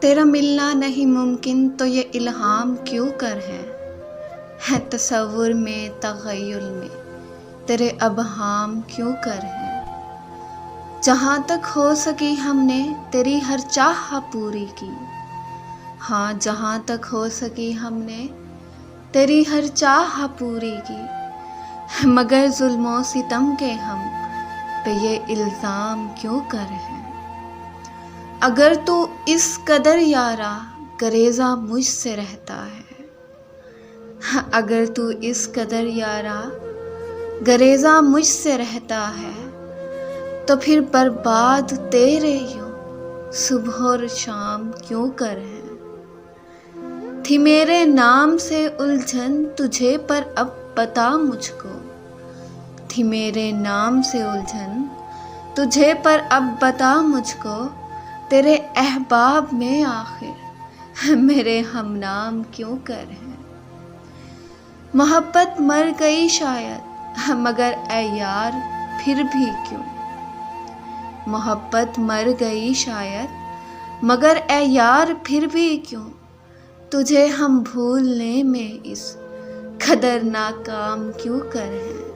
तेरा मिलना नहीं मुमकिन तो ये इल्हाम क्यों कर है तसव्वुर में तग़य्युल में तेरे अबहाम क्यों कर है। जहाँ तक हो सकी हमने तेरी हर चाह पूरी की, हाँ जहाँ तक हो सकी हमने तेरी हर चाह पूरी की, मगर जुल्मों सितम के हम पे ये इल्ज़ाम क्यों कर है। अगर तू इस कदर यारा गरेज़ा मुझसे रहता है, अगर तू इस कदर यारा गरेज़ा मुझसे रहता है, तो फिर बर्बाद तेरे यूं सुबह और शाम क्यों कर है। थी मेरे नाम से उलझन तुझे पर अब बता मुझको, थी मेरे नाम से उलझन तुझे पर अब बता मुझको, तेरे अहबाब में आखिर मेरे हमनाम क्यों कर है। मोहब्बत मर गई शायद मगर ऐ यार फिर भी क्यों, मोहब्बत मर गई शायद मगर ऐ यार फिर भी क्यों, तुझे हम भूलने में इस कदर नाकाम क्यों कर हैं।